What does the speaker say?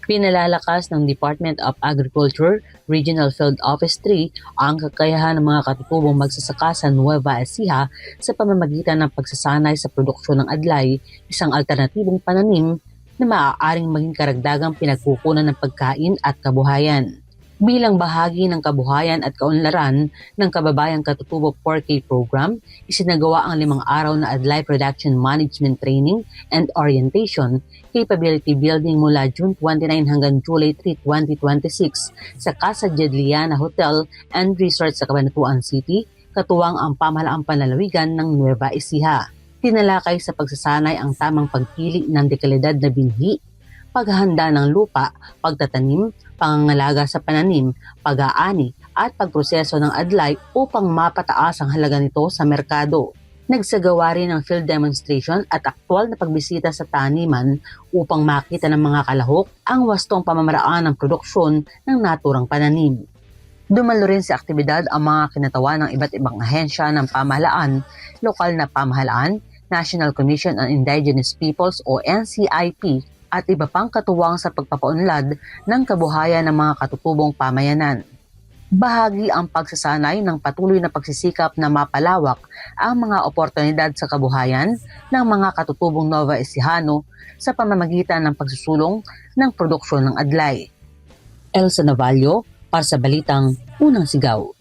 Pinalalakas ng Department of Agriculture Regional Field Office 3 ang kakayahan ng mga katutubong magsasaka sa Nueva Ecija sa pamamagitan ng pagsasanay sa produksyon ng adlay, isang alternatibong pananim na maaaring maging karagdagang pinagkukunan ng pagkain at kabuhayan. Bilang bahagi ng kabuhayan at kaunlaran ng Kababayang Katutubo 4K program, isinagawa ang 5 araw na Adlay Production Management Training and Orientation Capability Building mula June 29 hanggang July 3, 2026 sa Casa Jedliana Hotel and Resort sa Cabanatuan City, katuwang ang pamahalaang panlalawigan ng Nueva Ecija. Tinalakay sa pagsasanay ang tamang pagpili ng dekalidad na binhi, paghahanda ng lupa, pagtatanim, pangangalaga sa pananim, pag-aani at pagproseso ng adlay upang mapataas ang halaga nito sa merkado. Nagsagawa rin ng field demonstration at aktwal na pagbisita sa taniman upang makita ng mga kalahok ang wastong pamamaraan ng produksyon ng naturang pananim. Dumalo rin sa aktibidad ang mga kinatawan ng iba't ibang ahensya ng pamahalaan, lokal na pamahalaan, National Commission on Indigenous Peoples o NCIP, at iba pang katuwang sa pagpapaunlad ng kabuhayan ng mga katutubong pamayanan. Bahagi ang pagsasanay ng patuloy na pagsisikap na mapalawak ang mga oportunidad sa kabuhayan ng mga katutubong Nueva Ecijano sa pamamagitan ng pagsusulong ng produksyon ng adlay. Elsa Navallo para sa Balitang Unang Sigaw.